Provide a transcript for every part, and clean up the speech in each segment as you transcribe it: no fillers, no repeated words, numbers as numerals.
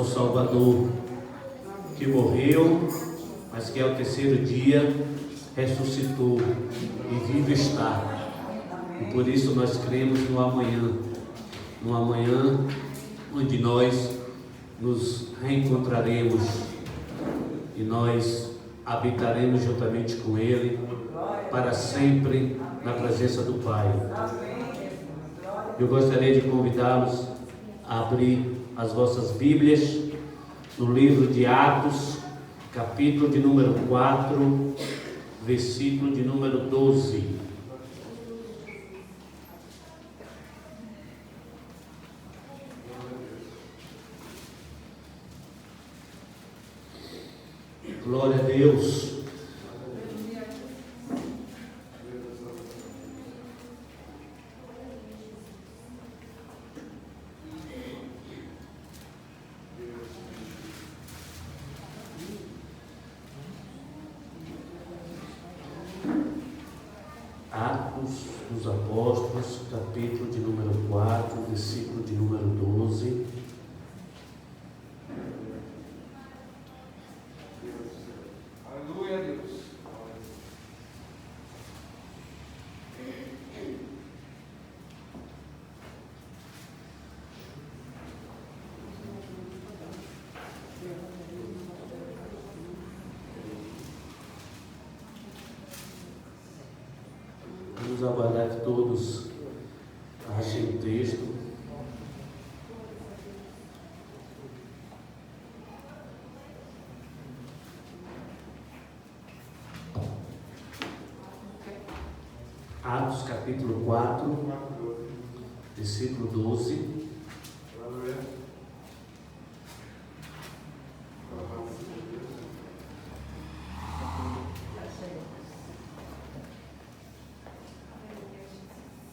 nosso Salvador, que morreu, mas que ao terceiro dia ressuscitou e vivo está. E por isso nós cremos no amanhã onde nós nos reencontraremos e nós habitaremos juntamente com Ele para sempre na presença do Pai. Eu gostaria de convidá-los a abrir as vossas Bíblias no livro de Atos, capítulo de número 4, versículo de número 12. Glória a Deus. Atos dos Apóstolos, capítulo de número 4, versículo de número 12. Aleluia, Deus. Vamos aguardar que todos achem o texto. Atos capítulo 4, versículo 12.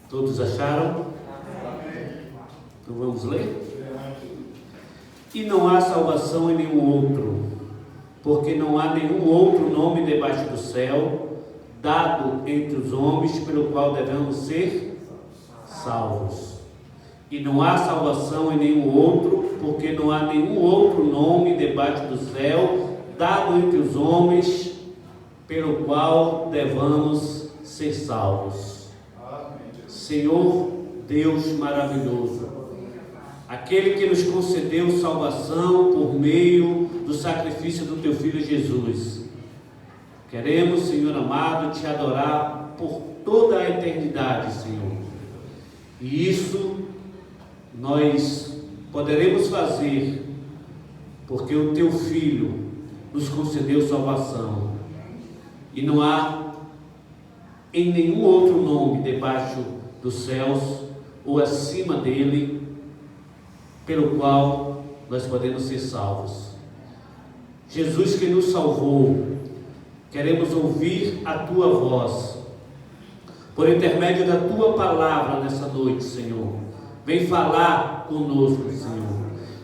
Todos acharam? Então vamos ler? E não há salvação em nenhum outro, porque não há nenhum outro nome debaixo do céu dado entre os homens pelo qual devemos ser salvos. E não há salvação em nenhum outro, porque não há nenhum outro nome debaixo do céu dado entre os homens pelo qual devamos ser salvos. Senhor Deus maravilhoso, aquele que nos concedeu salvação por meio do sacrifício do Teu Filho Jesus, queremos, Senhor amado, Te adorar por toda a eternidade, Senhor. E isso nós poderemos fazer porque o Teu Filho nos concedeu salvação. E não há em nenhum outro nome debaixo dos céus ou acima dele pelo qual nós podemos ser salvos. Jesus que nos salvou, queremos ouvir a Tua voz por intermédio da Tua palavra nessa noite, Senhor. Vem falar conosco, Senhor.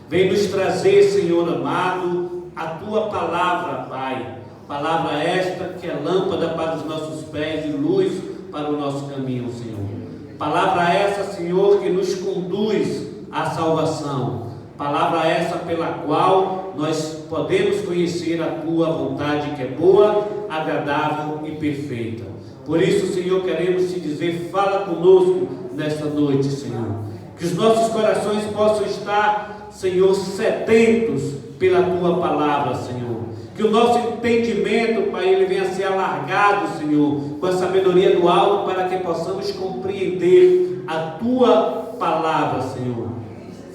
Vem nos trazer, Senhor amado, a Tua palavra, Pai. Palavra esta que é lâmpada para os nossos pés e luz para o nosso caminho, Senhor. Palavra essa, Senhor, que nos conduz à salvação. Palavra essa pela qual nós podemos conhecer a Tua vontade, que é boa, agradável e perfeita. Por isso, Senhor, queremos Te dizer, fala conosco nesta noite, Senhor. Que os nossos corações possam estar, Senhor, sedentos pela Tua palavra, Senhor. Que o nosso entendimento, Pai, ele venha a ser alargado, Senhor, com a sabedoria do alto, para que possamos compreender a Tua palavra, Senhor.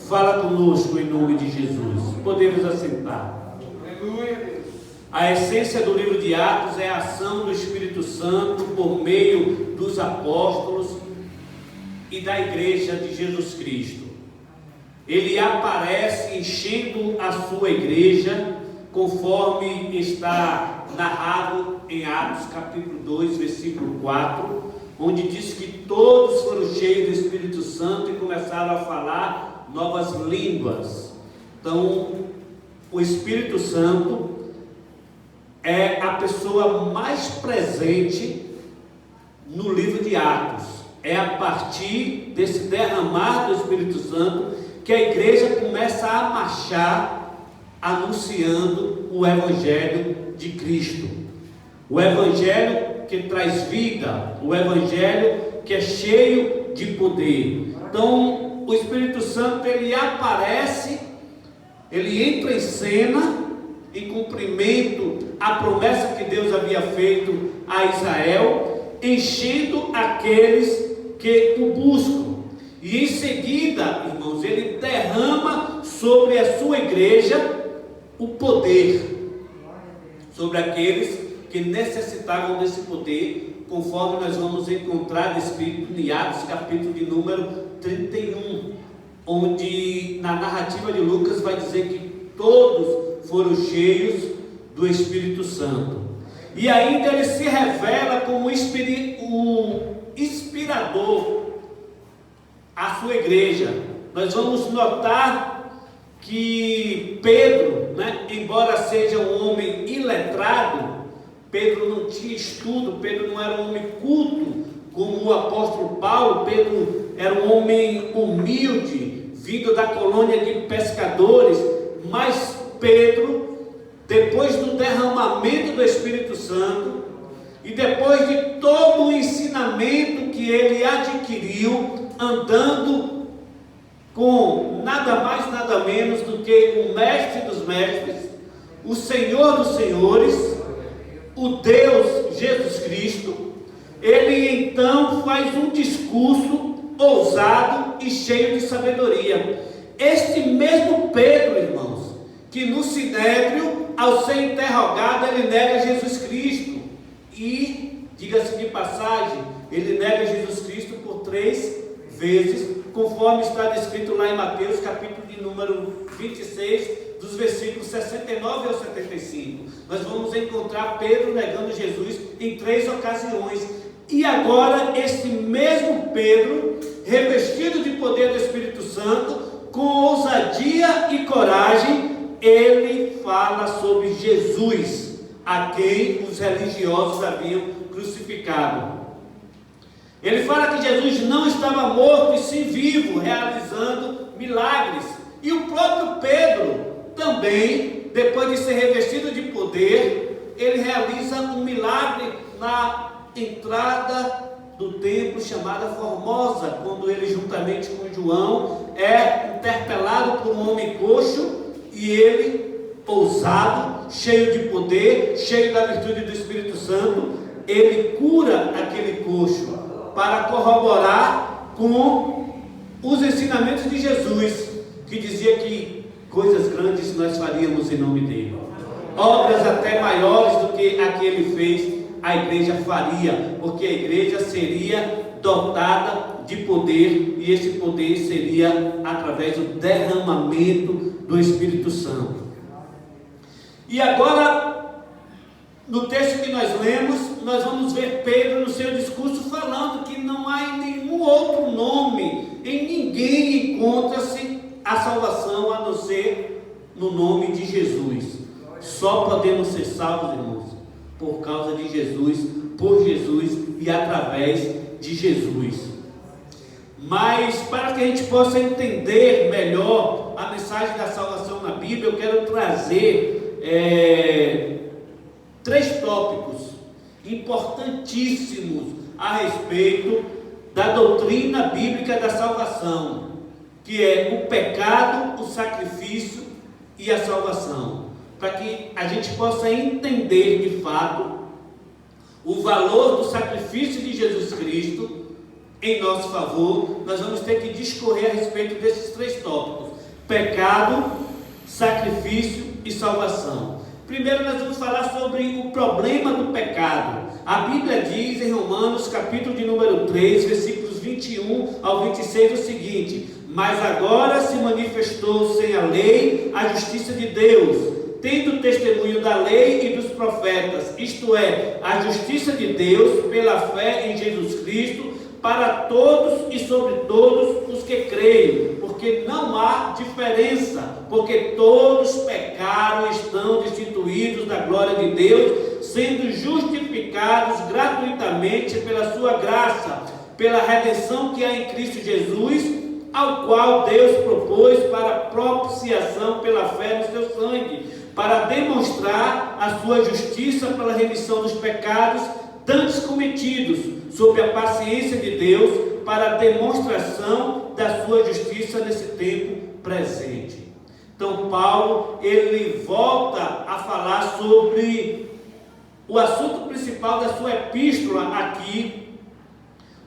Fala conosco em nome de Jesus. Podemos assentar. Aleluia, Deus. A essência do livro de Atos é a ação do Espírito Santo por meio dos apóstolos e da igreja de Jesus Cristo. Ele aparece enchendo a sua igreja, conforme está narrado em Atos capítulo 2, versículo 4, onde diz que todos foram cheios do Espírito Santo e começaram a falar novas línguas. Então, o Espírito Santo é a pessoa mais presente no livro de Atos. É a partir desse derramar do Espírito Santo que a igreja começa a marchar anunciando o Evangelho de Cristo. O Evangelho que traz vida, o Evangelho que é cheio de poder. Então, o Espírito Santo, ele aparece, ele entra em cena, em cumprimento à promessa que Deus havia feito a Israel, enchendo aqueles que o buscam. E em seguida, irmãos, ele derrama sobre a sua igreja o poder, sobre aqueles que necessitavam desse poder, conforme nós vamos encontrar descrito em Atos, capítulo de número 31, onde na narrativa de Lucas vai dizer que todos foram cheios do Espírito Santo. E ainda ele se revela como o inspirador à sua igreja. Nós vamos notar que Pedro, embora seja um homem iletrado, Pedro não tinha estudo, Pedro não era um homem culto como o apóstolo Paulo. Pedro era um homem humilde, vindo da colônia de pescadores. Mas Pedro, depois do derramamento do Espírito Santo e depois de todo o ensinamento que ele adquiriu, andando com nada mais, nada menos do que o mestre dos mestres, o Senhor dos senhores, o Deus Jesus Cristo, ele então faz um discurso ousado e cheio de sabedoria. Este mesmo Pedro, irmãos, que no Sinédrio, ao ser interrogado, ele nega Jesus Cristo. E, diga-se de passagem, ele nega Jesus Cristo por 3 vezes, conforme está descrito lá em Mateus, capítulo de número 26, dos versículos 69 ao 75. Nós vamos encontrar Pedro negando Jesus em 3 ocasiões. E agora, este mesmo Pedro, revestido de poder do Espírito Santo, com ousadia e coragem, ele fala sobre Jesus, a quem os religiosos haviam crucificado. Ele fala que Jesus não estava morto e sim vivo, realizando milagres. E o próprio Pedro também, depois de ser revestido de poder, ele realiza um milagre na entrada do templo chamada Formosa, quando ele, juntamente com João, é interpelado por um homem coxo, e ele, ousado, cheio de poder, cheio da virtude do Espírito Santo, ele cura aquele coxo, para corroborar com os ensinamentos de Jesus, que dizia que coisas grandes nós faríamos em nome dele, obras até maiores do que a que ele fez, a igreja faria, porque a igreja seria dotada de poder, e esse poder seria através do derramamento do Espírito Santo. E agora, no texto que nós lemos, nós vamos ver Pedro no seu discurso falando que não há em nenhum outro nome, em ninguém encontra-se a salvação a não ser no nome de Jesus. Só podemos ser salvos, irmãos, por causa de Jesus, por Jesus e através de Jesus. Mas para que a gente possa entender melhor a mensagem da salvação na Bíblia, eu quero trazer 3 tópicos importantíssimos a respeito da doutrina bíblica da salvação, que é o pecado, o sacrifício e a salvação, para que a gente possa entender de fato o valor do sacrifício de Jesus Cristo em nosso favor. Nós vamos ter que discorrer a respeito desses 3 tópicos: pecado, sacrifício e salvação. Primeiro nós vamos falar sobre o problema do pecado. A Bíblia diz em Romanos, capítulo de número 3, versículos 21 ao 26 o seguinte: mas agora se manifestou sem a lei a justiça de Deus, tendo testemunho da lei e dos profetas, isto é, a justiça de Deus pela fé em Jesus Cristo, para todos e sobre todos os que creem, porque não há diferença, porque todos pecaram e estão destituídos da glória de Deus, sendo justificados gratuitamente pela sua graça, pela redenção que há em Cristo Jesus, ao qual Deus propôs para propiciação pela fé no seu sangue, para demonstrar a sua justiça pela remissão dos pecados dantes cometidos, sob a paciência de Deus, para a demonstração da sua justiça nesse tempo presente. Então Paulo, ele volta a falar sobre o assunto principal da sua epístola aqui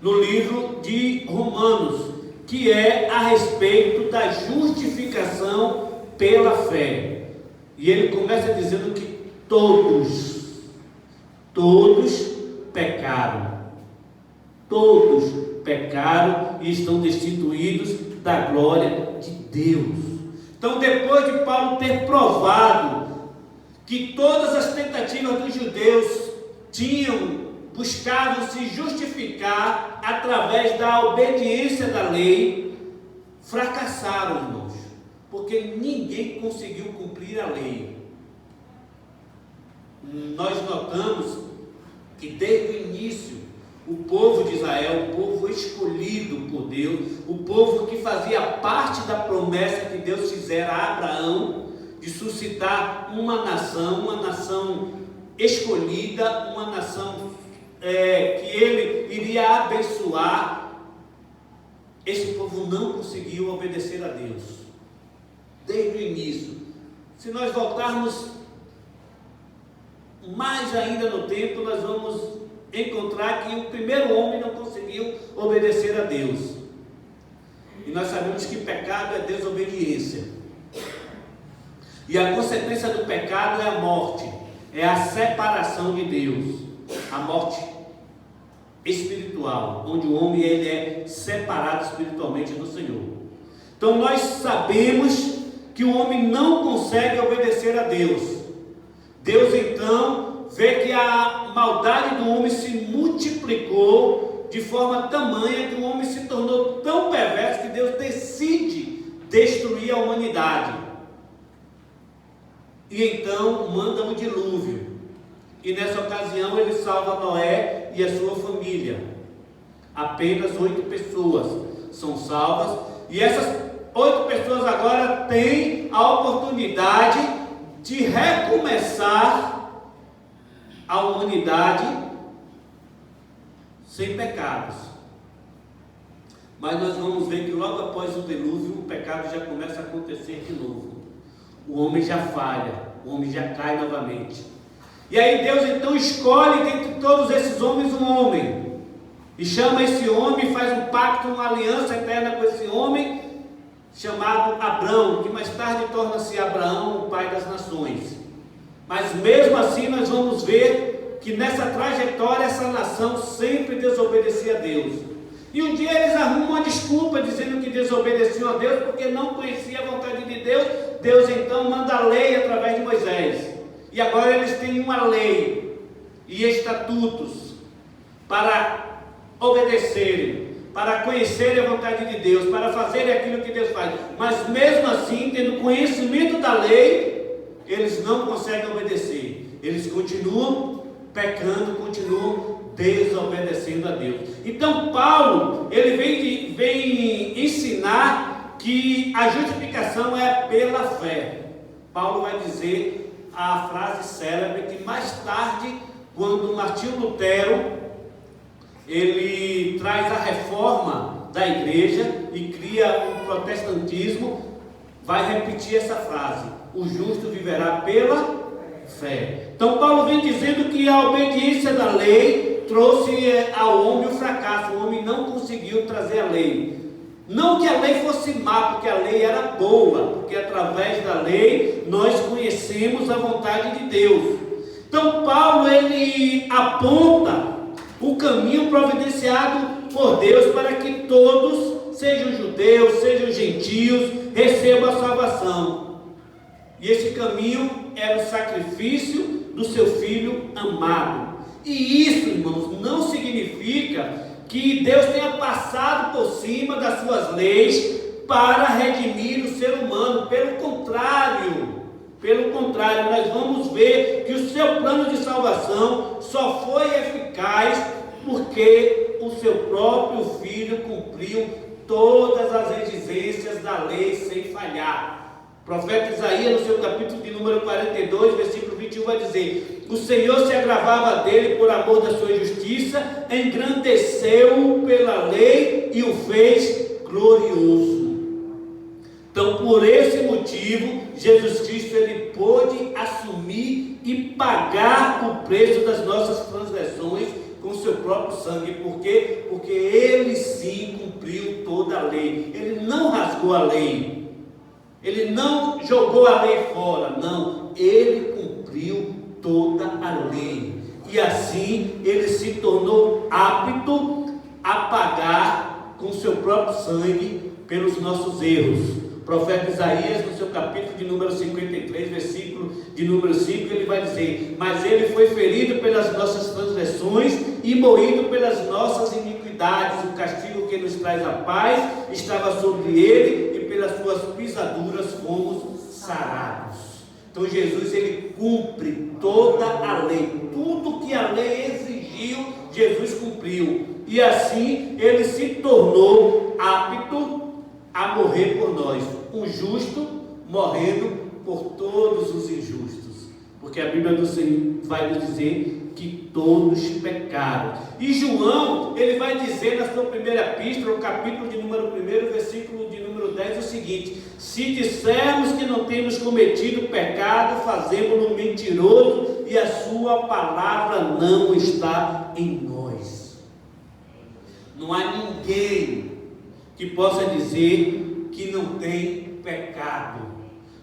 no livro de Romanos, que é a respeito da justificação pela fé. E ele começa dizendo que todos pecaram e estão destituídos da glória de Deus. Então, depois de Paulo ter provado que todas as tentativas dos judeus buscavam se justificar através da obediência da lei, fracassaram, irmãos, porque ninguém conseguiu cumprir a lei. Nós notamos que desde o início, o povo de Israel, o povo escolhido por Deus, o povo que fazia parte da promessa que Deus fizera a Abraão, de suscitar uma nação escolhida, uma nação que ele iria abençoar. Esse povo não conseguiu obedecer a Deus, desde o início. Se nós voltarmos mais ainda no tempo, nós vamos encontrar que o primeiro homem não conseguiu obedecer a Deus. E nós sabemos que pecado é desobediência. E a consequência do pecado é a morte, é a separação de Deus, a morte espiritual, onde o homem ele é separado espiritualmente do Senhor. Então nós sabemos que o homem não consegue obedecer a Deus. Deus então vê que a maldade do homem se multiplicou de forma tamanha que o homem se tornou tão perverso que Deus decide destruir a humanidade. E então manda o dilúvio. E nessa ocasião ele salva Noé e a sua família. Apenas 8 pessoas são salvas. E essas 8 pessoas agora têm a oportunidade de recomeçar a humanidade sem pecados. Mas nós vamos ver que logo após o dilúvio o pecado já começa a acontecer de novo. O homem já falha, o homem já cai novamente. E aí Deus então escolhe dentre todos esses homens um homem, e chama esse homem, faz um pacto, uma aliança eterna com esse homem, chamado Abrão, que mais tarde torna-se Abraão, o pai das nações. Mas mesmo assim nós vamos ver que nessa trajetória essa nação sempre desobedecia a Deus. E um dia eles arrumam uma desculpa dizendo que desobedeciam a Deus porque não conhecia a vontade de Deus. Deus então manda a lei através de Moisés. E agora eles têm uma lei e estatutos para obedecerem, para conhecerem a vontade de Deus, para fazerem aquilo que Deus faz. Mas mesmo assim, tendo conhecimento da lei, eles não conseguem obedecer. Eles continuam pecando, continuam desobedecendo a Deus. Então Paulo, ele vem ensinar que a justificação é pela fé. Paulo vai dizer a frase célebre que mais tarde, quando Martinho Lutero ele traz a reforma da igreja e cria o protestantismo, vai repetir essa frase: o justo viverá pela fé. Então Paulo vem dizendo que a obediência da lei trouxe ao homem o fracasso. O homem não conseguiu trazer a lei. Não que a lei fosse má, porque a lei era boa, porque através da lei nós conhecemos a vontade de Deus. Então Paulo ele aponta o caminho providenciado por Deus para que todos, sejam judeus, sejam gentios, recebam a salvação. E esse caminho era o sacrifício do seu Filho amado. E isso, irmãos, não significa que Deus tenha passado por cima das suas leis para redimir o ser humano. Pelo contrário, nós vamos ver que o seu plano de salvação só foi eficaz porque o seu próprio Filho cumpriu todas as exigências da lei sem falhar. O profeta Isaías, no seu capítulo de número 42, versículo 21, vai dizer: o Senhor se agravava dele por amor da sua justiça, engrandeceu-o pela lei e o fez glorioso. Então, por esse motivo, Jesus Cristo, ele pôde assumir e pagar o preço das nossas transgressões com o seu próprio sangue. Por quê? Porque ele sim cumpriu toda a lei. Ele não rasgou a lei. Ele não jogou a lei fora. Não, ele cumpriu toda a lei. E assim, ele se tornou apto a pagar com o seu próprio sangue pelos nossos erros. O profeta Isaías, no seu capítulo de número 53, versículo de número 5, ele vai dizer: mas ele foi ferido pelas nossas transgressões e moído pelas nossas iniquidades. O castigo que nos traz a paz estava sobre ele, e pelas suas pisaduras fomos sarados. Então Jesus, ele cumpre toda a lei. Tudo que a lei exigiu, Jesus cumpriu. E assim ele se tornou apto a morrer por nós, um justo morrendo por todos os injustos, porque a Bíblia do Senhor vai nos dizer que todos pecaram. E João, ele vai dizer na sua primeira epístola, no capítulo de número 1, versículo de número 10, o seguinte: se dissermos que não temos cometido pecado, fazemos-lo mentiroso, e a sua palavra não está em nós. Não há ninguém que possa dizer que não tem pecado.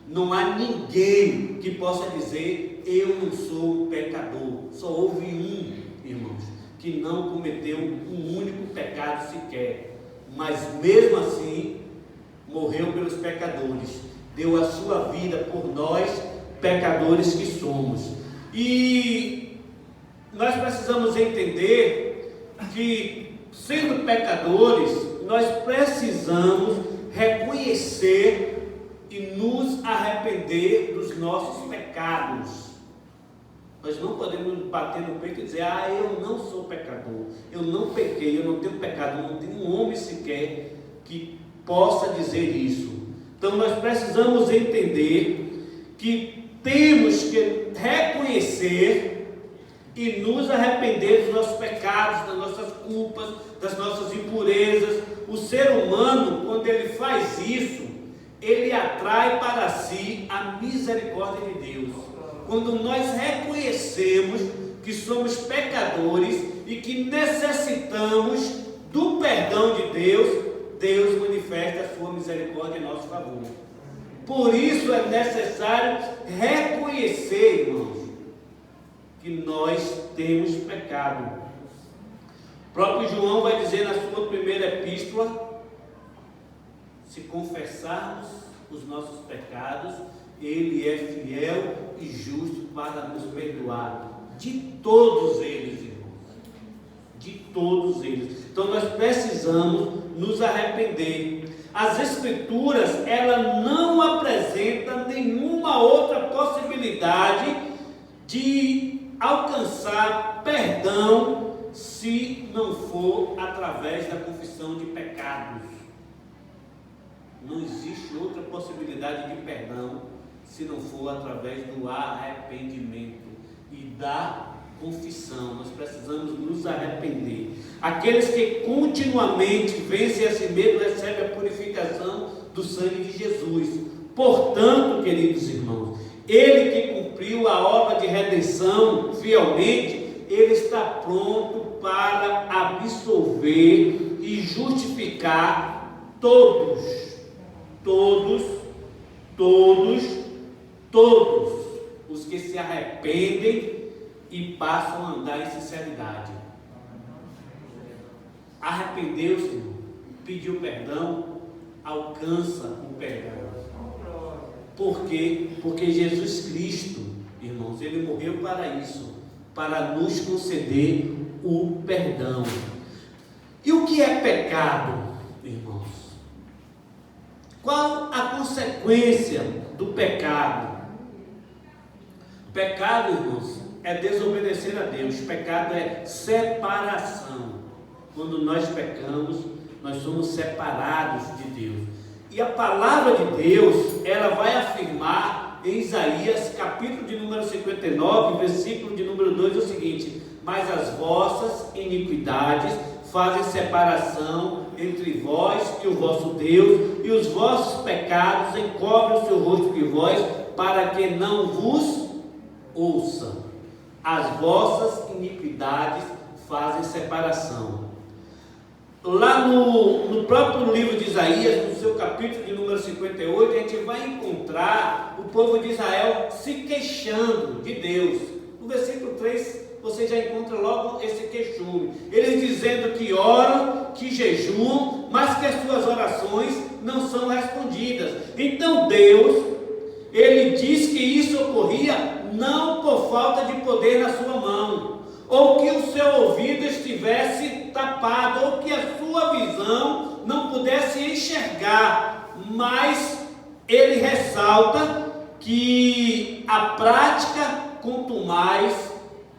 Não há ninguém que possa dizer: eu não sou pecador. Só houve um, irmãos, que não cometeu um único pecado sequer, mas mesmo assim morreu pelos pecadores, deu a sua vida por nós, pecadores que somos. E nós precisamos entender que, sendo pecadores, nós precisamos reconhecer e nos arrepender dos nossos pecados. Nós não podemos bater no peito e dizer: eu não sou pecador, eu não pequei, eu não tenho pecado. Não tem um homem sequer que possa dizer isso. Então nós precisamos entender que temos que reconhecer e nos arrepender dos nossos pecados, das nossas culpas, das nossas impurezas. O ser humano, quando ele faz isso, ele atrai para si a misericórdia de Deus. Quando nós reconhecemos que somos pecadores e que necessitamos do perdão de Deus, Deus manifesta a sua misericórdia em nosso favor. Por isso é necessário reconhecer, irmãos, que nós temos pecado. O próprio João vai dizer na sua primeira epístola: se confessarmos os nossos pecados, ele é fiel e justo para nos perdoar de todos eles, irmãos, de todos eles. Então nós precisamos nos arrepender. As Escrituras, ela não apresenta nenhuma outra possibilidade de alcançar perdão se não for através da confissão de pecados. Não existe outra possibilidade de perdão se não for através do arrependimento e da confissão. Nós precisamos nos arrepender. Aqueles que continuamente vencem a si mesmo recebem a purificação do sangue de Jesus. Portanto, queridos irmãos, ele que cumpriu a obra de redenção fielmente, ele está pronto para absolver e justificar todos os que se arrependem e passam a andar em sinceridade. Arrependeu-se, pediu perdão, alcança o perdão. Por quê? Porque Jesus Cristo, irmãos, ele morreu para isso, para nos conceder o perdão. E o que é pecado, irmãos? Qual a consequência do pecado? Pecado, irmãos, é desobedecer a Deus. Pecado é separação. Quando nós pecamos, nós somos separados de Deus. E a palavra de Deus, ela vai afirmar em Isaías, capítulo de número 59, versículo de número 2, o seguinte: mas as vossas iniquidades fazem separação entre vós e o vosso Deus, e os vossos pecados encobrem o seu rosto de vós, para que não vos ouçam. As vossas iniquidades fazem separação. Lá no próprio livro de Isaías, no seu capítulo de número 58, a gente vai encontrar o povo de Israel se queixando de Deus. No versículo 3, você já encontra logo esse queixume. Eles dizendo que oram, que jejuam, mas que as suas orações não são respondidas. Então Deus, Ele diz que isso ocorria não por falta de poder na sua mão, ou que o seu ouvido estivesse tapado, ou que a sua visão não pudesse enxergar, mas ele ressalta que a prática contumaz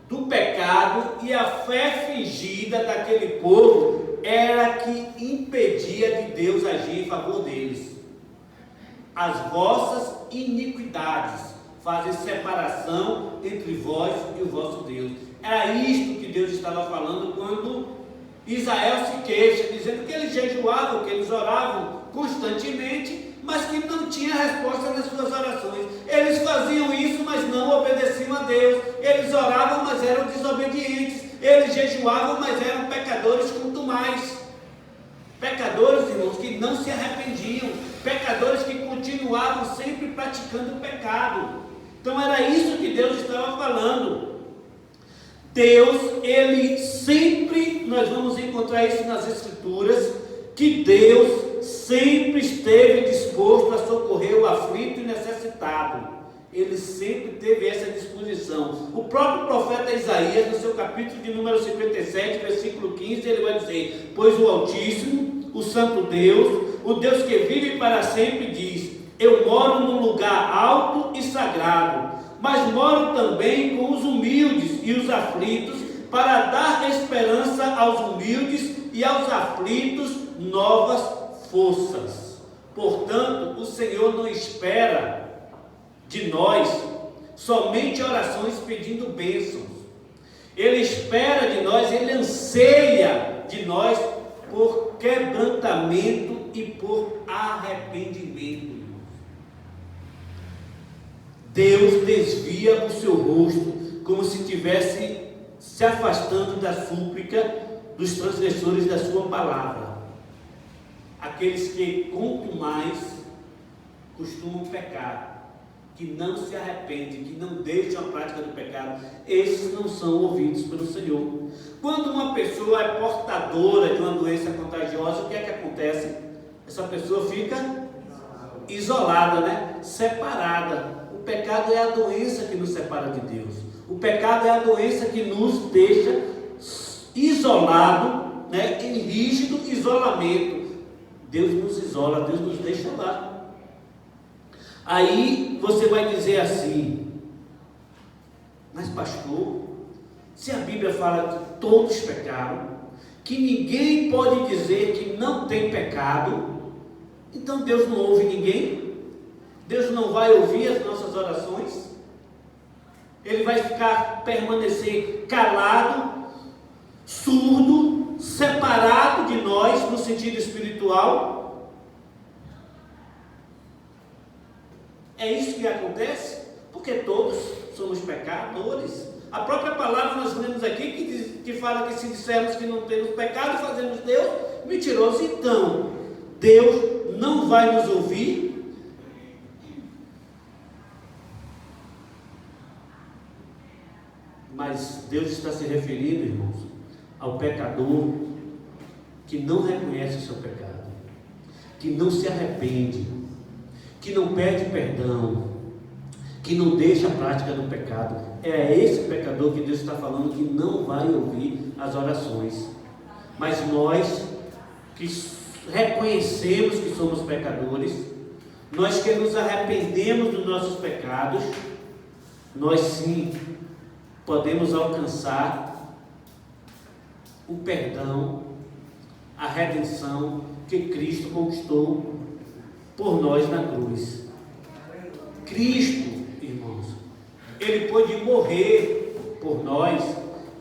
do pecado e a fé fingida daquele povo era que impedia de Deus agir em favor deles. As vossas iniquidades fazem separação entre vós e o vosso Deus. Era isto que Deus estava falando quando Israel se queixa, dizendo que eles jejuavam, que eles oravam constantemente, mas que não tinha resposta nas suas orações. Eles faziam isso, mas não obedeciam a Deus. Eles oravam, mas eram desobedientes. Eles jejuavam, mas eram pecadores contumais. Pecadores, irmãos, que não se arrependiam. Pecadores que continuavam sempre praticando o pecado. Então era isso que Deus estava falando. Deus, Ele sempre, nós vamos encontrar isso nas Escrituras, que Deus sempre esteve disposto a socorrer o aflito e necessitado. Ele sempre teve essa disposição. O próprio profeta Isaías, no seu capítulo de número 57, versículo 15, ele vai dizer: pois o Altíssimo, o Santo Deus, o Deus que vive para sempre, diz: eu moro num lugar alto e sagrado, mas moro também com os humildes e os aflitos, para dar esperança aos humildes e aos aflitos novas forças. Portanto, o Senhor não espera de nós somente orações pedindo bênçãos. Ele espera de nós, Ele anseia de nós por quebrantamento e por arrependimento. Deus desvia o seu rosto como se estivesse se afastando da súplica dos transgressores da sua palavra. Aqueles que quanto mais costumam pecar, que não se arrependem, que não deixam a prática do pecado, esses não são ouvidos pelo Senhor. Quando uma pessoa é portadora de uma doença contagiosa, o que é que acontece? Essa pessoa fica isolada, né? Separada. O pecado é a doença que nos separa de Deus. O pecado é a doença que nos deixa isolado, né? Em rígido isolamento. Deus nos isola, Deus nos deixa lá. Aí você vai dizer assim: mas pastor, se a Bíblia fala que todos pecaram, que ninguém pode dizer que não tem pecado, então Deus não ouve ninguém? Deus não vai ouvir as nossas orações? Ele vai permanecer calado, surdo, separado de nós no sentido espiritual? É isso que acontece? Porque todos somos pecadores. A própria palavra nós lemos aqui que fala que se dissermos que não temos pecado, fazemos Deus mentiroso. Então, Deus não vai nos ouvir? Mas Deus está se referindo, irmãos, ao pecador que não reconhece o seu pecado, que não se arrepende, que não pede perdão, que não deixa a prática do pecado. É esse pecador que Deus está falando que não vai ouvir as orações. Mas nós que reconhecemos que somos pecadores, nós que nos arrependemos dos nossos pecados, nós sim podemos alcançar o perdão, a redenção que Cristo conquistou por nós na cruz. Cristo, irmãos, Ele pôde morrer por nós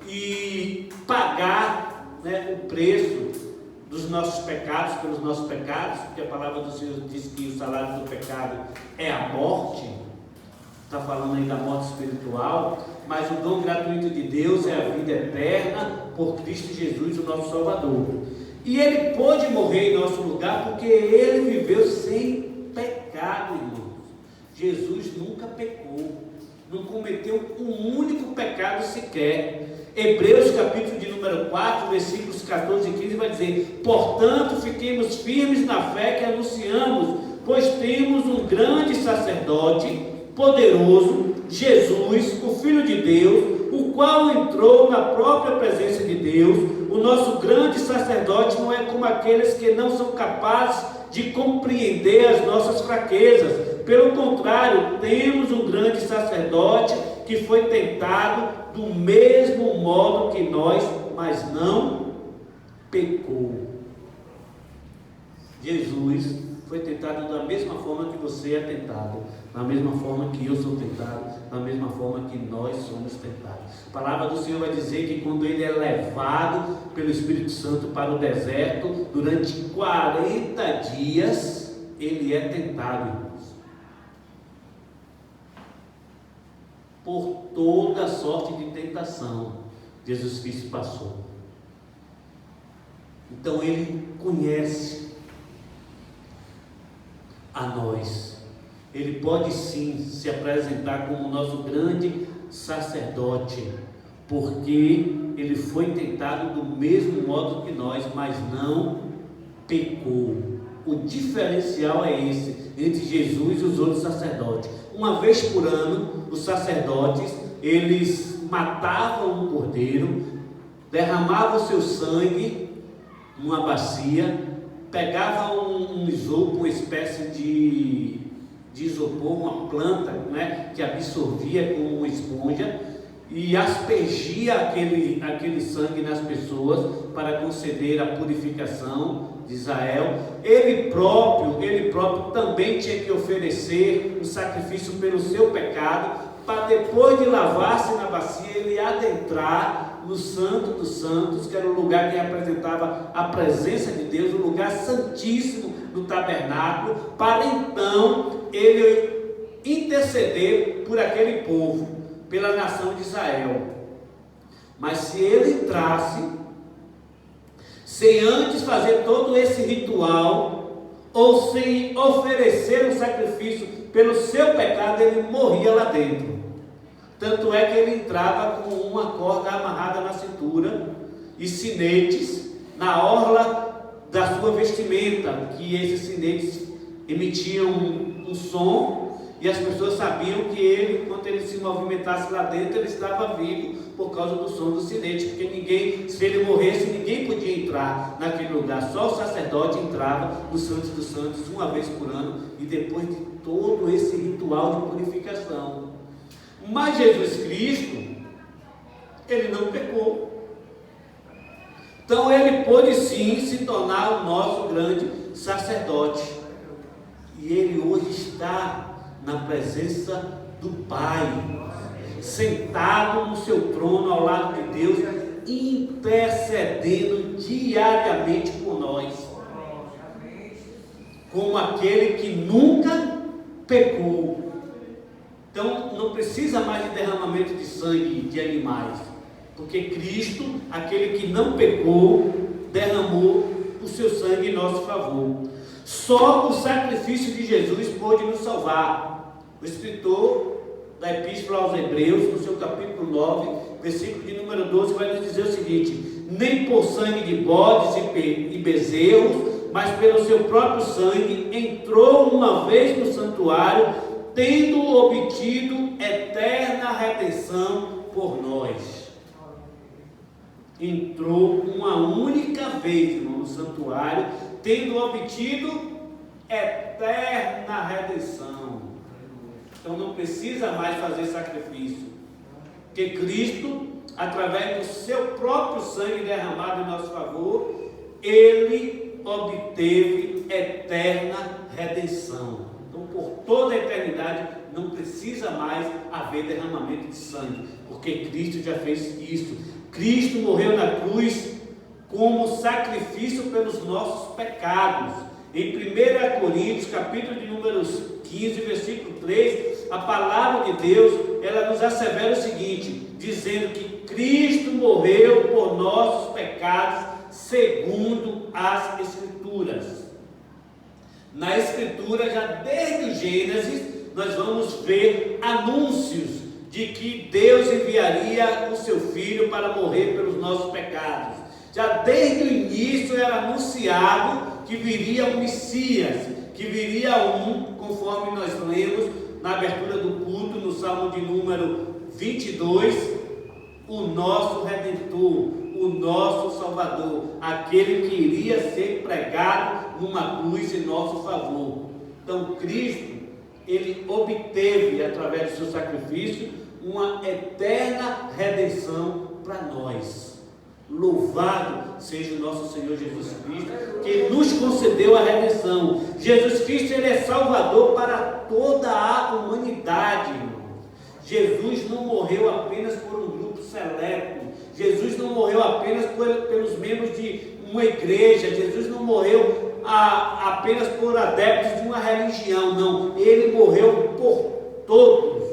e pagar, né, o preço dos nossos pecados, pelos nossos pecados, porque a palavra do Senhor diz que o salário do pecado é a morte. Está falando aí da morte espiritual, mas o dom gratuito de Deus é a vida eterna por Cristo Jesus, o nosso Salvador. E Ele pôde morrer em nosso lugar porque Ele viveu sem pecado, irmãos. Jesus nunca pecou, não cometeu um único pecado sequer. Hebreus capítulo de número 4, versículos 14 e 15 vai dizer: portanto, fiquemos firmes na fé que anunciamos, pois temos um grande sacerdote poderoso, Jesus, o Filho de Deus, o qual entrou na própria presença de Deus. O nosso grande sacerdote não é como aqueles que não são capazes de compreender as nossas fraquezas. Pelo contrário, temos um grande sacerdote que foi tentado do mesmo modo que nós, mas não pecou. Jesus foi tentado da mesma forma que você é tentado, da mesma forma que eu sou tentado, da mesma forma que nós somos tentados. A palavra do Senhor vai dizer que quando Ele é levado pelo Espírito Santo para o deserto, durante 40 dias, Ele é tentado, irmãos, por toda sorte de tentação, Jesus Cristo passou. Então Ele conhece a nós. Ele pode sim se apresentar como nosso grande sacerdote, porque Ele foi tentado do mesmo modo que nós, mas não pecou. O diferencial é esse entre Jesus e os outros sacerdotes. Uma vez por ano, os sacerdotes, eles matavam um cordeiro, derramavam o seu sangue numa bacia, pegavam um isopo, uma espécie de isopor, uma planta, né, que absorvia como uma esponja, e aspergia aquele sangue nas pessoas para conceder a purificação de Israel. Ele próprio também tinha que oferecer um sacrifício pelo seu pecado, para depois de lavar-se na bacia, ele adentrar no Santo dos Santos, que era o lugar que representava a presença de Deus, o lugar santíssimo do tabernáculo, para então ele interceder por aquele povo, pela nação de Israel. Mas se ele entrasse sem antes fazer todo esse ritual, ou sem oferecer um sacrifício pelo seu pecado, ele morria lá dentro. Tanto é que ele entrava com uma corda amarrada na cintura e sinetes na orla da sua vestimenta, que esses sinetes emitiam um som, e as pessoas sabiam que ele, enquanto ele se movimentasse lá dentro, ele estava vivo por causa do som do sinete, porque ninguém, se ele morresse, ninguém podia entrar naquele lugar. Só o sacerdote entrava no Santo dos Santos uma vez por ano, e depois de todo esse ritual de purificação. Mas Jesus Cristo, ele não pecou. Então ele pôde sim se tornar o nosso grande sacerdote. E ele hoje está na presença do Pai, sentado no seu trono ao lado de Deus, intercedendo diariamente por nós, como aquele que nunca pecou. Então não precisa mais de derramamento de sangue de animais, porque Cristo, aquele que não pecou, derramou o seu sangue em nosso favor. Só o sacrifício de Jesus pôde nos salvar. O escritor da Epístola aos Hebreus, no seu capítulo 9, versículo de número 12, vai nos dizer o seguinte: nem por sangue de bodes e bezerros, mas pelo seu próprio sangue, entrou uma vez no santuário, tendo obtido eterna redenção por nós. Entrou uma única vez, irmão, no santuário, tendo obtido eterna redenção. Então não precisa mais fazer sacrifício, porque Cristo, através do seu próprio sangue derramado em nosso favor, ele obteve eterna redenção. Então, por toda a eternidade, não precisa mais haver derramamento de sangue, porque Cristo já fez isso. Cristo morreu na cruz como sacrifício pelos nossos pecados. Em 1 Coríntios, capítulo de números 15, versículo 3, a palavra de Deus, ela nos assevera o seguinte, dizendo que Cristo morreu por nossos pecados, segundo as Escrituras. Na Escritura, já desde o Gênesis, nós vamos ver anúncios de que Deus enviaria o seu Filho para morrer pelos nossos pecados. Já desde o início era anunciado que viria um Messias, que viria conforme nós lemos na abertura do culto, no Salmo de número 22, o nosso Redentor, o nosso Salvador, aquele que iria ser pregado numa cruz em nosso favor. Então Cristo, ele obteve, através do seu sacrifício, uma eterna redenção para nós. Louvado seja o nosso Senhor Jesus Cristo, que nos concedeu a redenção. Jesus Cristo, ele é Salvador para toda a humanidade, irmão. Jesus não morreu apenas por um grupo seleto. Jesus não morreu apenas pelos membros de uma igreja. Jesus não morreu apenas por adeptos de uma religião. Não, ele morreu por todos,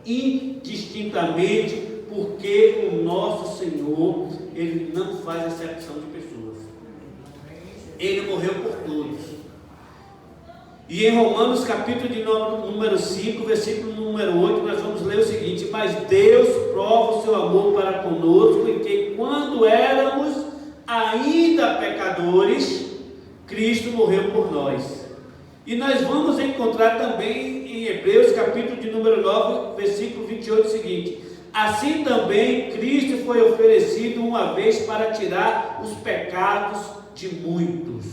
indistintamente, porque o nosso Senhor, ele não faz acepção de pessoas. Ele morreu por todos. E em Romanos capítulo de número 5, versículo número 8, nós vamos ler o seguinte: mas Deus prova o seu amor para conosco, em que quando éramos ainda pecadores, Cristo morreu por nós. E nós vamos encontrar também em Hebreus capítulo de número 9, versículo 28, o seguinte: assim também Cristo foi oferecido uma vez para tirar os pecados de muitos.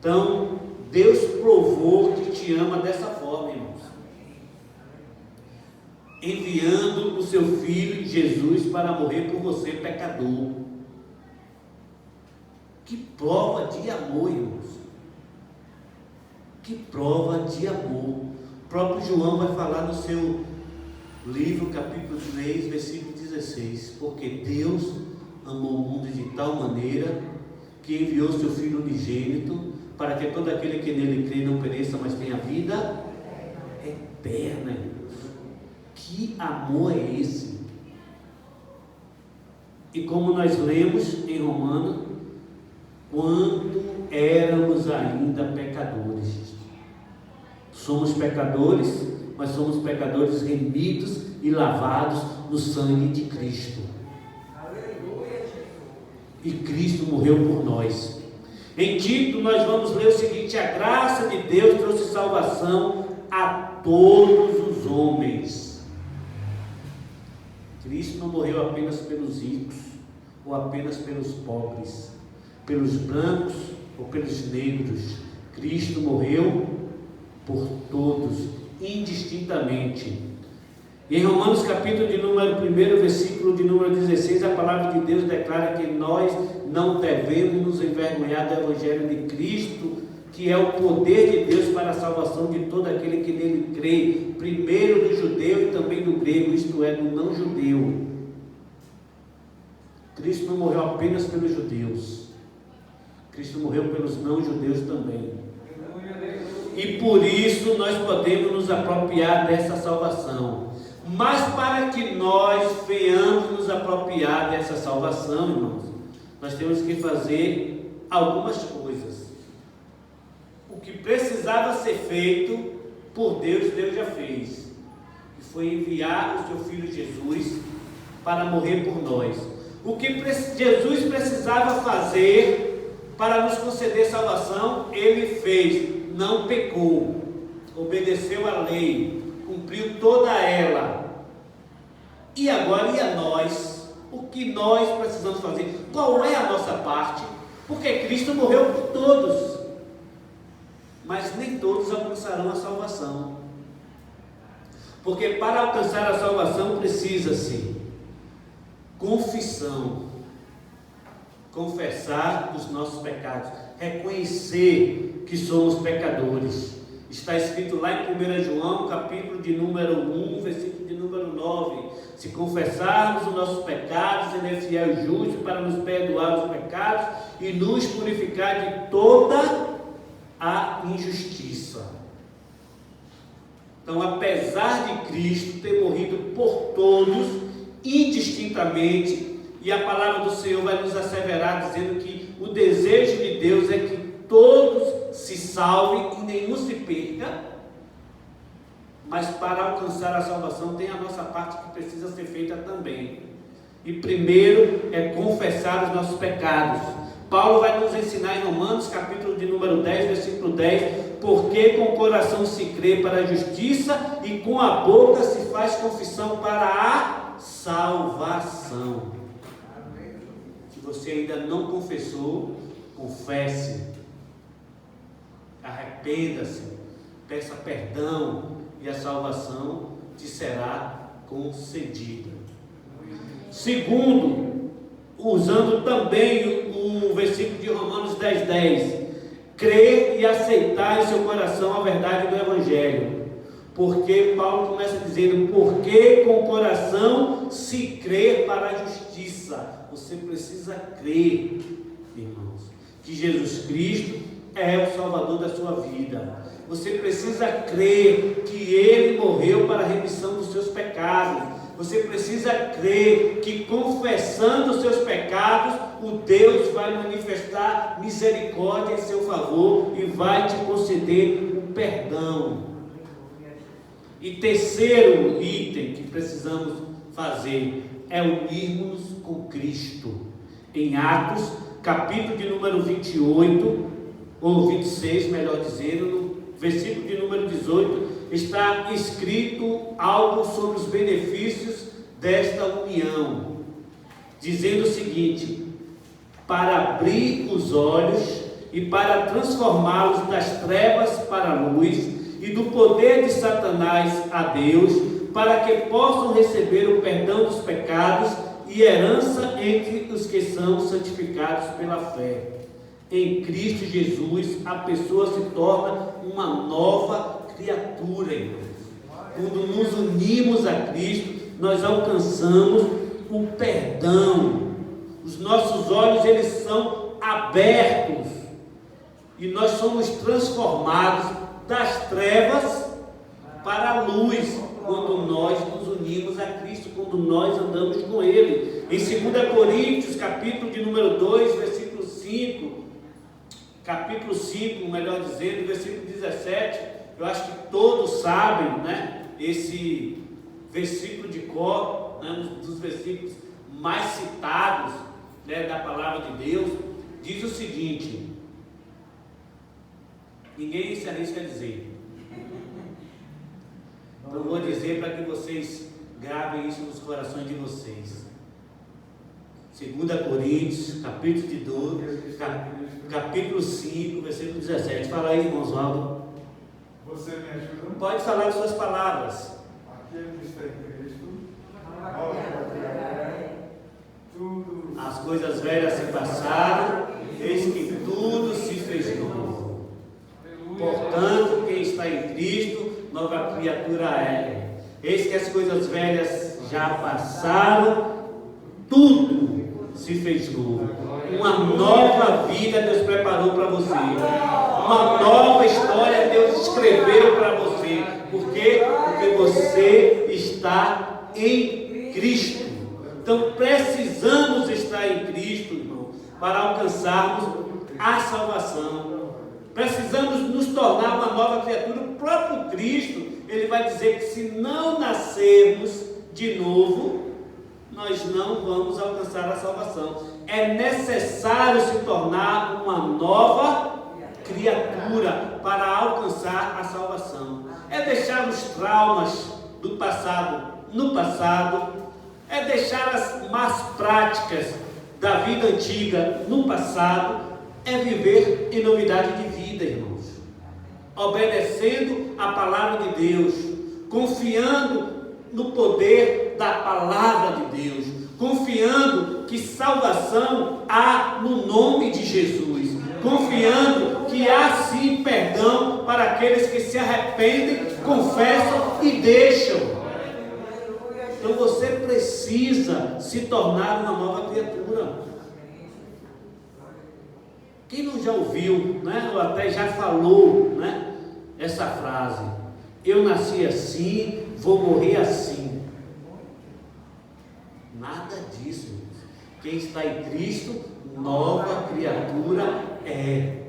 Então, Deus provou que te ama dessa forma, irmãos, enviando o seu Filho Jesus para morrer por você, pecador. Que prova de amor, irmãos. Que prova de amor. O próprio João vai falar no seu livro, capítulo 3, versículo 16: porque Deus amou o mundo de tal maneira que enviou seu Filho unigênito, para que todo aquele que nele crê não pereça, mas tenha vida eterna, irmãos. Que amor é esse? E como nós lemos em Romanos, quando éramos ainda pecadores. Somos pecadores, mas somos pecadores remidos e lavados no sangue de Cristo. E Cristo morreu por nós. Em Tito nós vamos ler o seguinte: a graça de Deus trouxe salvação a todos os homens. Cristo não morreu apenas pelos ricos, ou apenas pelos pobres, pelos brancos ou pelos negros. Cristo morreu por todos, indistintamente. E em Romanos capítulo de número 1, versículo de número 16, a palavra de Deus declara que nós não devemos nos envergonhar do Evangelho de Cristo, que é o poder de Deus para a salvação de todo aquele que nele crê, primeiro do judeu e também do grego, isto é, do não judeu. Cristo não morreu apenas pelos judeus, Cristo morreu pelos não judeus também. E por isso nós podemos nos apropriar dessa salvação. Mas para que nós venhamos nos apropriar dessa salvação, irmãos, nós temos que fazer algumas coisas. O que precisava ser feito por Deus, Deus já fez. Que foi enviar o seu Filho Jesus para morrer por nós. O que Jesus precisava fazer para nos conceder salvação, Ele fez. Não pecou, obedeceu à lei, cumpriu toda ela. E agora, e a nós? O que nós precisamos fazer? Qual é a nossa parte? Porque Cristo morreu por todos, mas nem todos alcançarão a salvação. Porque para alcançar a salvação precisa-se confissão, confessar os nossos pecados, reconhecer que somos pecadores. Está escrito lá em 1 João, capítulo de número 1, versículo de número 9. Se confessarmos os nossos pecados, Ele é fiel e justo para nos perdoar os pecados e nos purificar de toda a injustiça. Então, apesar de Cristo ter morrido por todos, indistintamente, e a palavra do Senhor vai nos asseverar dizendo que o desejo de Deus é que todos se salvem e nenhum se perca, mas para alcançar a salvação tem a nossa parte que precisa ser feita também. E primeiro é confessar os nossos pecados. Paulo vai nos ensinar em Romanos, capítulo de número 10, versículo 10, porque com o coração se crê para a justiça e com a boca se faz confissão para a salvação. Se você ainda não confessou, confesse, arrependa-se, peça perdão e a salvação te será concedida. Segundo, usando também o versículo de Romanos 10:10, crer e aceitar em seu coração a verdade do Evangelho. Porque Paulo começa dizendo, porque com o coração se crê para a justiça. Você precisa crer, irmãos, que Jesus Cristo é o Salvador da sua vida. Você precisa crer que Ele morreu para a remissão dos seus pecados. Você precisa crer que confessando os seus pecados, o Deus vai manifestar misericórdia em seu favor e vai te conceder o perdão. E terceiro item que precisamos fazer é unirmos com Cristo. Em Atos, capítulo de número 28, ou 26, melhor dizendo, no versículo de número 18, está escrito algo sobre os benefícios desta união, dizendo o seguinte: para abrir os olhos e para transformá-los das trevas para a luz e do poder de Satanás a Deus, para que possam receber o perdão dos pecados e herança entre os que são santificados pela fé. Em Cristo Jesus, a pessoa se torna uma nova criatura, irmãos. Quando nos unimos a Cristo, nós alcançamos o perdão. Os nossos olhos, eles são abertos e nós somos transformados das trevas para a luz, quando nós nos unimos a Cristo, quando nós andamos com Ele. Em 2 Coríntios, capítulo de número 2, versículo 5, capítulo 5, melhor dizendo, versículo 17, eu acho que todos sabem, né, esse versículo de cor, né, um dos versículos mais citados, né, da palavra de Deus, diz o seguinte: ninguém se arrisca a dizer, então vou dizer para que vocês gravem isso nos corações de vocês. 2 Coríntios, capítulo de 12, capítulo 5, versículo 17. Fala aí, irmão Oswaldo. Você me ajuda? Pode falar as suas palavras. Aquele que está em Cristo, tudo. As coisas velhas se passaram, eis que tudo se fez novo. Portanto, quem está em Cristo, nova criatura é. Eis que as coisas velhas já passaram, tudo se fez novo. Uma nova vida Deus preparou para você. Uma nova história Deus escreveu para você. Por quê? Porque você está em Cristo. Então precisamos estar em Cristo, irmão, para alcançarmos a salvação. Precisamos nos tornar uma nova criatura. O próprio Cristo, Ele vai dizer que se não nascermos de novo, nós não vamos alcançar a salvação. É necessário se tornar uma nova criatura para alcançar a salvação. É deixar os traumas do passado no passado, é deixar as más práticas da vida antiga no passado, é viver em novidade de vida, irmãos, obedecendo a palavra de Deus, confiando no poder da palavra de Deus, confiando que salvação há no nome de Jesus, confiando que há sim perdão para aqueles que se arrependem, confessam e deixam. Então você precisa se tornar uma nova criatura. Quem não já ouviu, né, ou até já falou, né, essa frase: eu nasci assim, vou morrer assim. Nada disso. Quem está em Cristo, nova criatura é.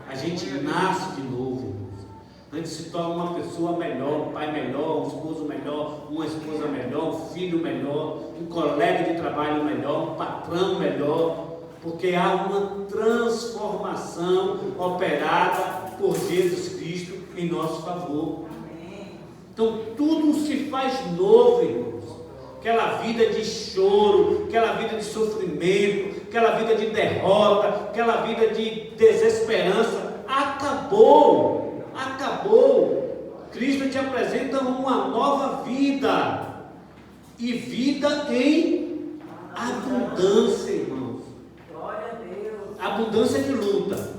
A gente nasce de novo. A gente se torna uma pessoa melhor, um pai melhor, um esposo melhor, uma esposa melhor, um filho melhor, um colega de trabalho melhor, um patrão melhor, porque há uma transformação operada por Jesus Cristo em nosso favor. Então tudo se faz novo, irmãos. Aquela vida de choro, aquela vida de sofrimento, aquela vida de derrota, aquela vida de desesperança, acabou. Acabou. Cristo te apresenta uma nova vida, e vida em abundância, irmãos. Glória a Deus. Abundância de luta,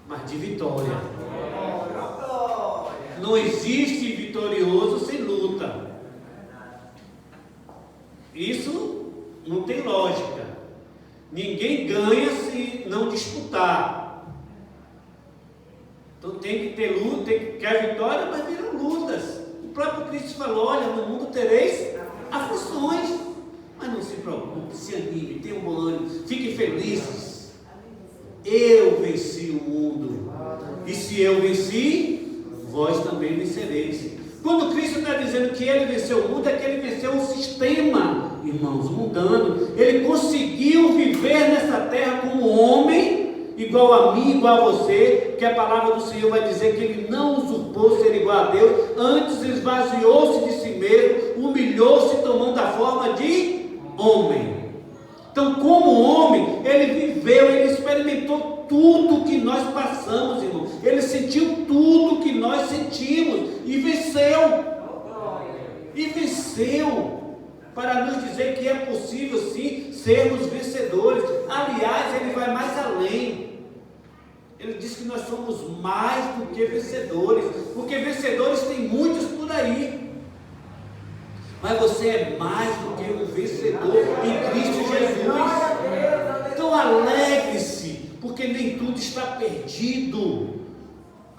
mas de vitória. Não existe vitorioso sem luta. Isso não tem lógica. Ninguém ganha se não disputar. Então tem que ter luta, quer vitória, mas viram lutas. O próprio Cristo falou: olha, no mundo tereis aflições, mas não se preocupe, se anime, tenha um bom ânimo, fiquem felizes. Eu venci o mundo, e se eu venci, vós também vencereis. Quando Cristo está dizendo que ele venceu o mundo, é que ele venceu um sistema, irmãos, mundano. Ele conseguiu viver nessa terra como homem, igual a mim, igual a você, que a palavra do Senhor vai dizer que ele não usurpou ser igual a Deus, antes esvaziou-se de si mesmo, humilhou-se tomando a forma de homem. Então, como homem, ele viveu, ele experimentou tudo que nós passamos, irmão. Ele sentiu tudo que nós sentimos e venceu. E venceu. Para nos dizer que é possível sim sermos vencedores. Aliás, ele vai mais além. Ele diz que nós somos mais do que vencedores, porque vencedores tem muitos por aí, mas você é mais do que um vencedor em Cristo Jesus. Então alegre-se, porque nem tudo está perdido.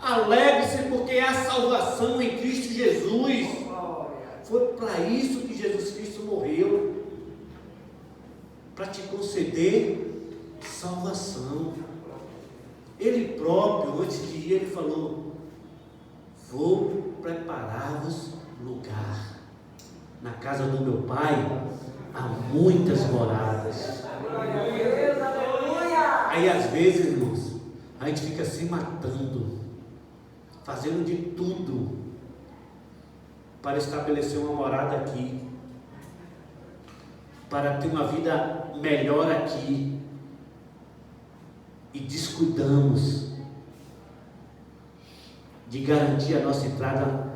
Alegre-se porque há salvação em Cristo Jesus. Foi para isso que Jesus Cristo morreu, para te conceder salvação. Ele próprio, antes de ir, ele falou: vou preparar-vos lugar. Na casa do meu Pai há muitas moradas. Aí às vezes, irmãos, a gente fica se matando, fazendo de tudo para estabelecer uma morada aqui, para ter uma vida melhor aqui, e descuidamos de garantir a nossa entrada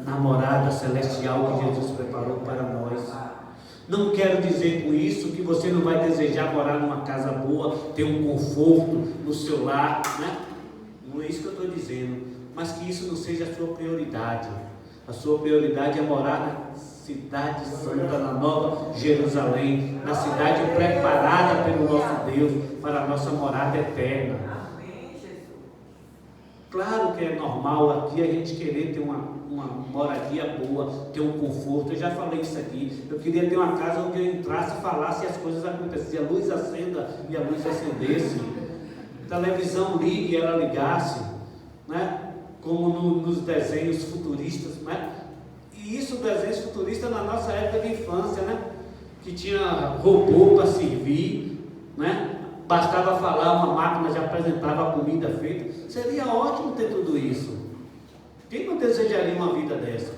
na morada celestial que Jesus preparou para nós. Não quero dizer com isso que você não vai desejar morar numa casa boa, ter um conforto no seu lar, né? Não é isso que eu estou dizendo, mas que isso não seja a sua prioridade. A sua prioridade é morar na cidade santa, na Nova Jerusalém, na cidade preparada pelo nosso Deus para a nossa morada eterna. Claro que é normal aqui a gente querer ter uma moradia boa, ter um conforto. Eu já falei isso aqui. Eu queria ter uma casa onde eu entrasse e falasse e as coisas aconteciam, a luz acenda e a luz acendesse, a televisão ligue e ela ligasse, né? Como nos desenhos futuristas, né? E isso, desenhos futuristas na nossa época de infância, né? Que tinha robô para servir, né? Bastava falar, uma máquina já apresentava a comida feita. Seria ótimo ter tudo isso. Quem não desejaria uma vida dessa?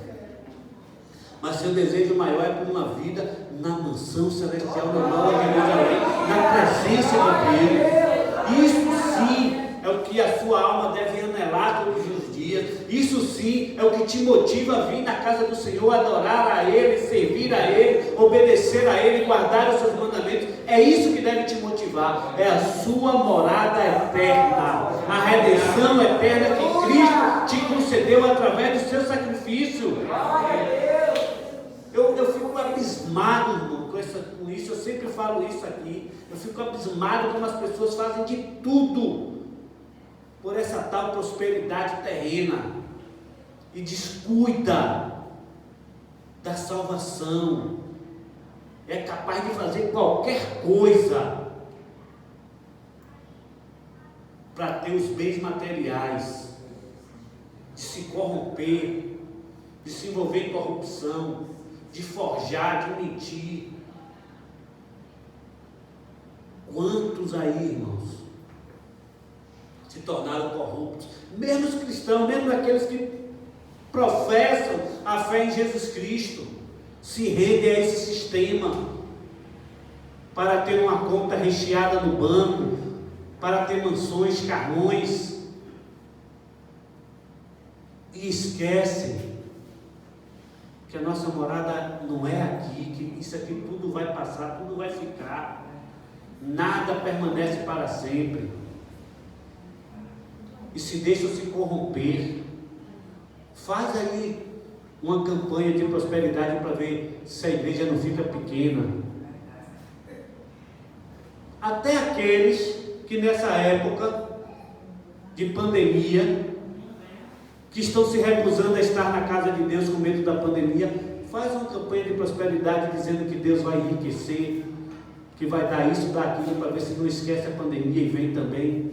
Mas seu desejo maior é por uma vida na mansão celestial, na Nova Jerusalém, na presença de Deus. Isso sim é o que a sua alma deve anelar todos os dias. dias. Isso sim é o que te motiva a vir na casa do Senhor, adorar a Ele, servir a Ele, obedecer a Ele, guardar os seus mandamentos. É isso que deve te motivar. É a sua morada eterna, a redenção eterna que Cristo te concedeu através do seu sacrifício. Eu fico abismado, irmão, com isso. Eu sempre falo isso aqui. Eu fico abismado como as pessoas fazem de tudo por essa tal prosperidade terrena e descuida da salvação. É capaz de fazer qualquer coisa para ter os bens materiais, de se corromper, de se envolver em corrupção, de forjar, de mentir. Quantos aí, irmãos, se tornaram corruptos? Mesmo os cristãos, mesmo aqueles que professam a fé em Jesus Cristo, se rendem a esse sistema para ter uma conta recheada no banco, para ter mansões, carrões, e esquecem que a nossa morada não é aqui, que isso aqui tudo vai passar, tudo vai ficar, nada permanece para sempre, e se deixam se corromper. Faz aí uma campanha de prosperidade para ver se a igreja não fica pequena. Até aqueles que nessa época de pandemia, que estão se recusando a estar na casa de Deus com medo da pandemia, faz uma campanha de prosperidade dizendo que Deus vai enriquecer, que vai dar isso, dar aquilo, para ver se não esquece a pandemia e vem também.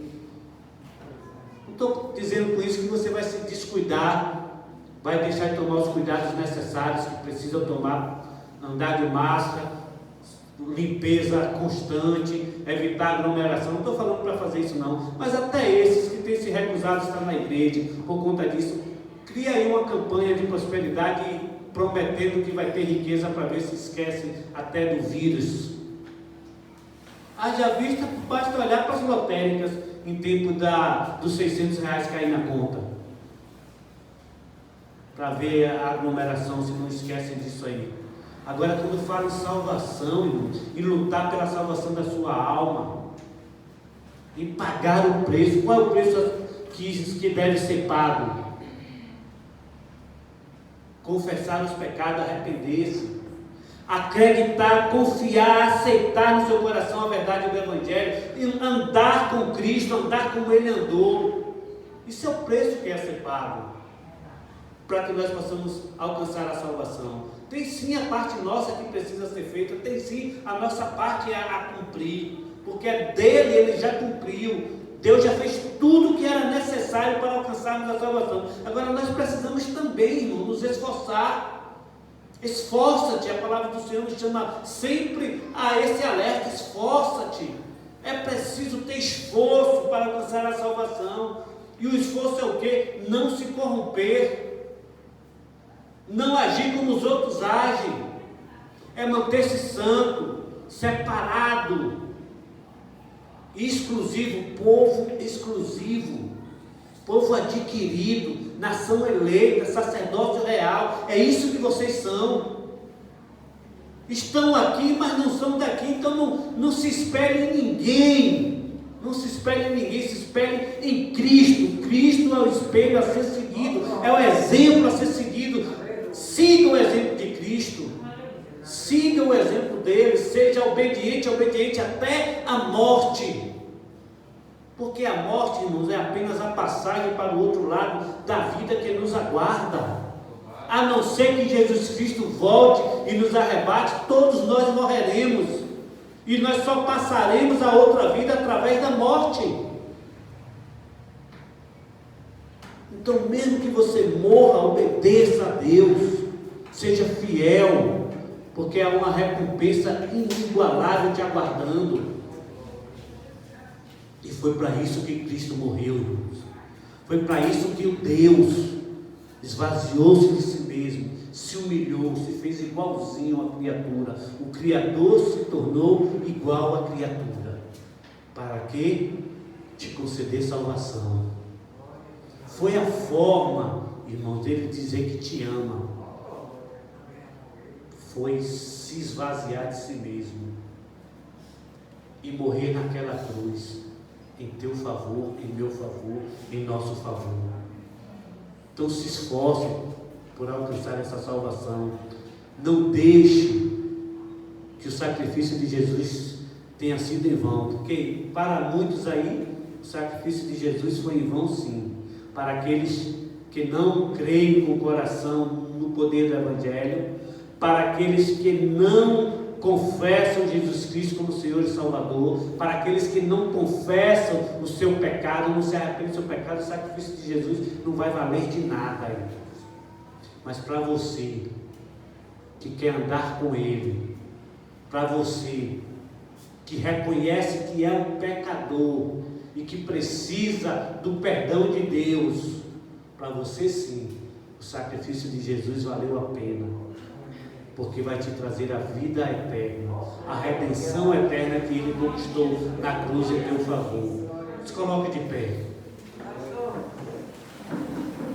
Não estou dizendo com isso que você vai se descuidar, vai deixar de tomar os cuidados necessários que precisam tomar, andar de máscara, limpeza constante, evitar aglomeração. Não estou falando para fazer isso não, mas até esses que têm se recusado a estar na igreja por conta disso, cria aí uma campanha de prosperidade prometendo que vai ter riqueza para ver se esquecem até do vírus. Haja vista, basta olhar para as lotéricas em tempo dos R$600 cair na conta, para ver a aglomeração, se não esquecem disso aí. Agora, quando fala em salvação, irmãos, e lutar pela salvação da sua alma, e pagar o preço, qual é o preço que deve ser pago? Confessar os pecados, arrepender-se, acreditar, confiar, aceitar no seu coração a verdade do Evangelho, e andar com Cristo, andar como Ele andou. Isso é o preço que é ser pago, para que nós possamos alcançar a salvação. Tem sim a parte nossa que precisa ser feita, tem sim a nossa parte a cumprir, porque é dele, ele já cumpriu. Deus já fez tudo o que era necessário para alcançarmos a salvação. Agora nós precisamos também, irmão, nos esforçar. Esforça-te, a palavra do Senhor nos chama sempre a esse alerta: esforça-te. É preciso ter esforço para alcançar a salvação. E o esforço é o quê? Não se corromper, não agir como os outros agem, é manter-se santo, separado, exclusivo, povo adquirido, nação eleita, sacerdócio real. É isso que vocês são. Estão aqui, mas não são daqui, então não se espelhe em ninguém. Não se espelhe em ninguém, se espelhe em Cristo. Cristo é o espelho a ser seguido, é o exemplo a ser seguido. Siga o exemplo de Cristo, siga o exemplo dele, seja obediente até a morte, porque a morte, irmãos, é apenas a passagem para o outro lado da vida que nos aguarda. A não ser que Jesus Cristo volte e nos arrebate, todos nós morreremos, e nós só passaremos a outra vida através da morte. Então, mesmo que você morra, obedeça a Deus, seja fiel, porque há uma recompensa inigualável te aguardando. E foi para isso que Cristo morreu, irmãos. Foi para isso que o Deus esvaziou-se de si mesmo, se humilhou, se fez igualzinho à criatura. O Criador se tornou igual à criatura. Para que? Te conceder salvação. Foi a forma, irmãos, dele dizer que te ama. Foi se esvaziar de si mesmo e morrer naquela cruz, em teu favor, em meu favor, em nosso favor. Então se esforce por alcançar essa salvação. Não deixe que o sacrifício de Jesus tenha sido em vão, porque para muitos aí o sacrifício de Jesus foi em vão, sim. Para aqueles que não creem com o coração no poder do Evangelho, para aqueles que não confessam Jesus Cristo como Senhor e Salvador, para aqueles que não confessam o seu pecado, não se arrependem do seu pecado, o sacrifício de Jesus não vai valer de nada, irmãos. Mas para você que quer andar com Ele, para você que reconhece que é um pecador e que precisa do perdão de Deus, para você sim, o sacrifício de Jesus valeu a pena, porque vai te trazer a vida eterna, a redenção eterna que Ele conquistou na cruz em teu favor. Se coloque de pé. Pastor,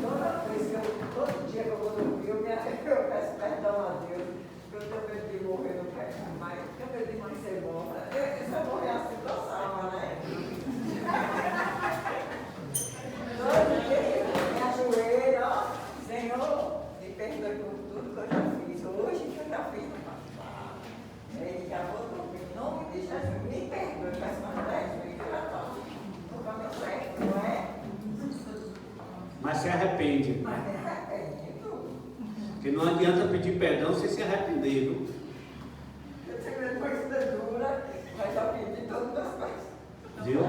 toda vez que todo dia que eu vou dormir, eu peço perdão a Deus, porque eu tenho medo de morrer no pecado, mas tenho medo de mais ser morta. Se eu morrer assim, eu salva, né? Todo dia, me ajoelho, ó, Senhor, me perdoe por tudo que eu já fiz hoje, que eu já fiz no passado. E já vou dormir, em nome de Jesus, me perdoe, faz mais 10 vezes, eu já estou no caminho certo, não é? Mas se arrepende, Mas me arrependo. porque não adianta pedir perdão sem se arrepender, viu? Eu tenho medo de coisa dura, mas já pedi todas as coisas. Viu?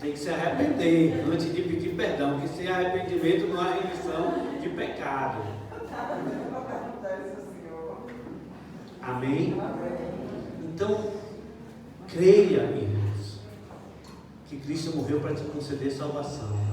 Tem que se arrepender antes de pedir perdão, porque sem arrependimento não há remissão de pecado. Nada mesmo para perguntar isso ao Senhor. Amém? Amém. Então, creia, irmãos, que Cristo morreu para te conceder salvação.